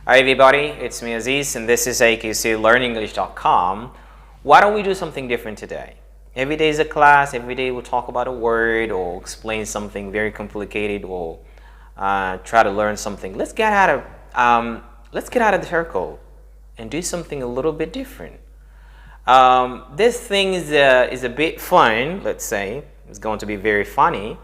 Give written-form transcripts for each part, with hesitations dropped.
Hi everybody, it's me Aziz and this is AKCLearnEnglish.com. Why don't we do something different today? Every day is a class, every day we'll talk about a word or explain something very complicated or try to learn something. Let's get out of the circle and do something a little bit different. This thing is a bit fun, let's say. It's going to be very funny.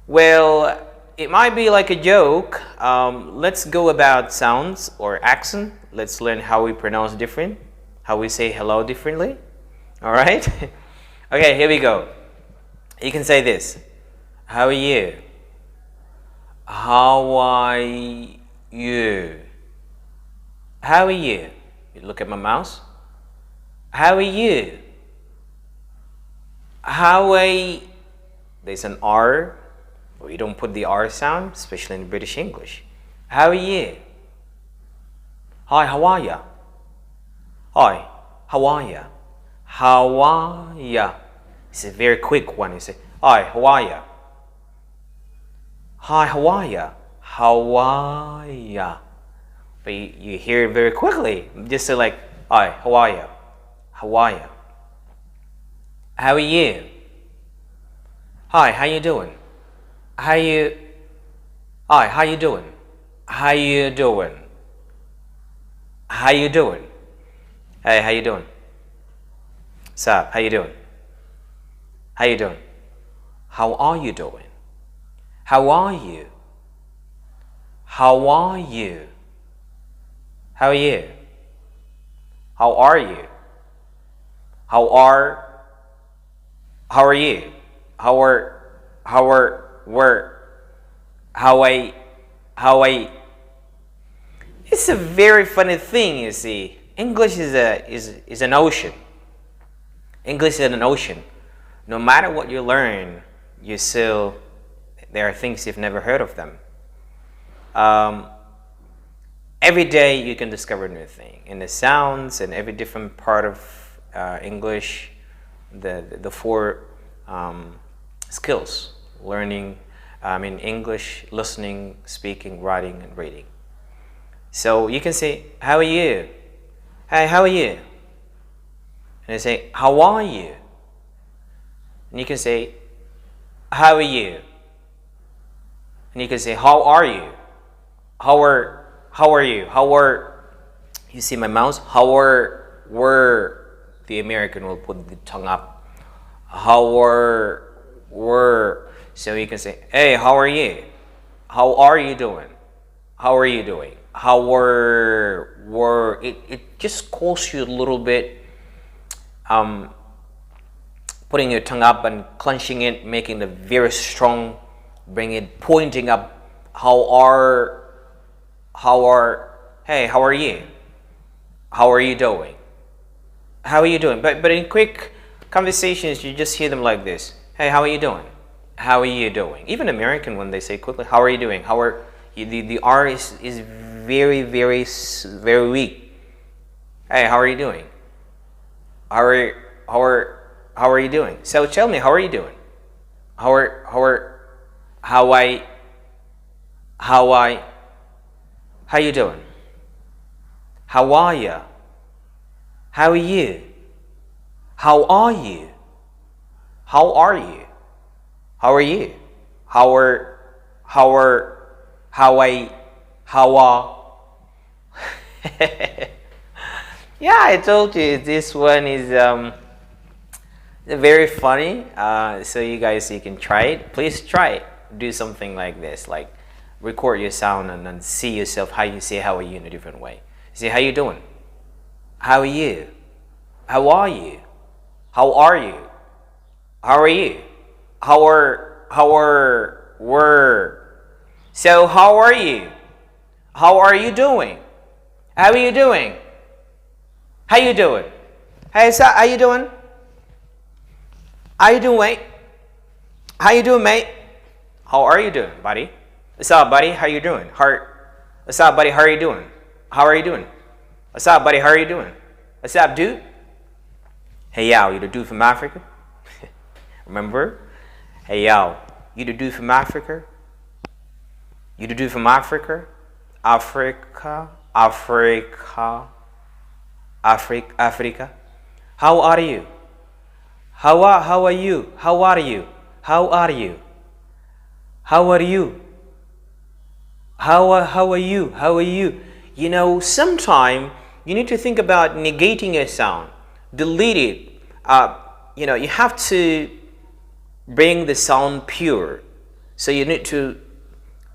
Well, it might be like a joke. Let's go about sounds or accent. Let's learn how we pronounce different, how we say hello differently. All right? Okay, here we go. You can say this. How are you? How are you? How are you? You look at my mouse. How are you? How are There's an R. We don't put the R sound, especially in British English. How are you? Hi, how are ya? Hi, how are ya? How are ya? It's a very quick one. You say, hi, how are ya? Hi, how are ya? How are ya? But you hear it very quickly. Just say like, hi, how are ya? How are ya? How are you? Hi, how you doing? How you? Hi, how you doing? How you doing? How you doing? Hey, how you doing? What's up? How you doing? How you doing? How are you doing? How are you? How are you? How are you? How are you? How are you? How I It's a very funny thing, you see. English is an ocean. English is an ocean. No matter what you learn, there are things you've never heard of them. Every day you can discover a new thing in the sounds and every different part of English, the four skills: learning, English, listening, speaking, writing, and reading. So you can say, how are you? Hey, how are you? And you say, how are you? And you can say, how are you? And you can say, how are you? How are you? You see my mouse? The American will put the tongue up. So you can say, hey, how are you? How are you doing? How are you doing? It just calls you a little bit, putting your tongue up and clenching it, making it very strong, pointing up. Hey, how are you? How are you doing? How are you doing? But in quick conversations, you just hear them like this. Hey, how are you doing? How are you doing? Even American, when they say quickly, how are you doing? The R is very, very, very weak. Hey, how are you doing? How are you doing? So tell me, how are you doing? How you doing? How are ya? How are you? How are you? How are you? How are you? Yeah, I told you this one is very funny. So you can try it. Please try it. Do something like this, like record your sound and then see yourself how you say how are you in a different way. Say, how you doing? How are you? How are you? How are you? How are you? So how are you? How are you doing? How are you doing? How you doing? Hey, sir, how you doing? How you doing, mate? How you doing, mate? How are you doing, buddy? What's up, buddy? How you doing? What's up, buddy? How are you doing? How are you doing? What's up, buddy? How are you doing? What's up, dude? Hey, yo, you the dude from Africa? Remember? Hey, yo, you the dude from Africa? You the dude from Africa? Africa? Africa, Africa. How are you? How are you? How are you? How are you? How are you? How are you? How are you? You know, sometime you need to think about negating a sound, delete it. You know, you have to bring the sound pure. So you need to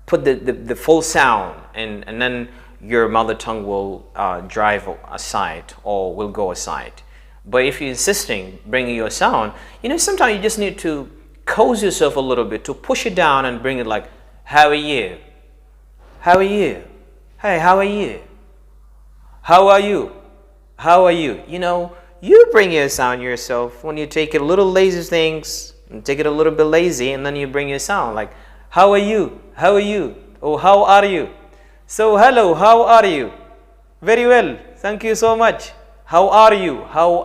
put the full sound, and then your mother tongue will drive aside or will go aside. But if you're insisting bringing your sound, you know, sometimes you just need to coax yourself a little bit to push it down and bring it like, how are you? How are you? Hey, how are you? How are you? How are you? You know, you bring your sound yourself when you take it a little lazy things and take it a little bit lazy, and then you bring your sound like, how are you? How are you? Oh, how are you? So, hello, how are you? Very well, thank you so much. How are you? How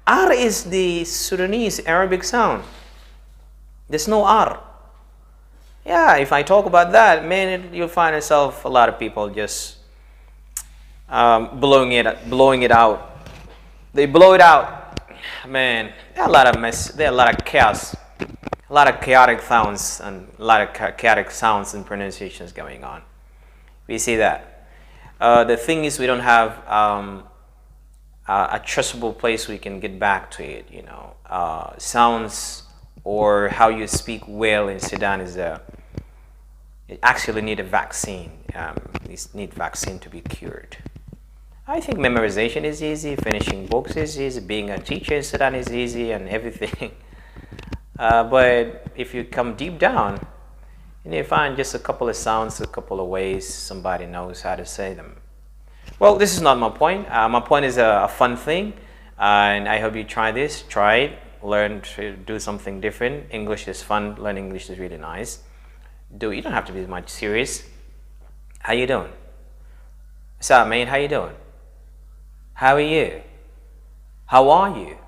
R is the Sudanese Arabic sound. There's no R. Yeah, if I talk about that, man, you'll find yourself a lot of people just blowing it out. They blow it out. Man, there are a lot of mess. There are a lot of chaos, a lot of chaotic sounds, and a lot of chaotic sounds and pronunciations going on. We see that. The thing is, we don't have a trustable place we can get back to it. You know, sounds or how you speak well in Sudan is it actually need a vaccine. It need vaccine to be cured. I think memorization is easy, finishing books is easy, being a teacher in Sudan is easy, and everything. But if you come deep down, you find just a couple of sounds, a couple of ways somebody knows how to say them. Well, this is not my point. My point is a fun thing, and I hope you try this. Try it, learn to do something different. English is fun. Learning English is really nice. You don't have to be much serious. How you doing? What's up, man? How you doing? How are you? How are you?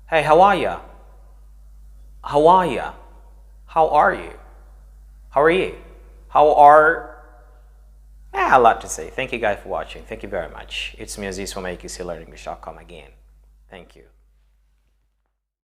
Hey, how are ya? How are ya? How are you? How are you? How are... a lot to say. Thank you guys for watching. Thank you very much. It's me, Aziz from AQCLearnEnglish.com again. Thank you.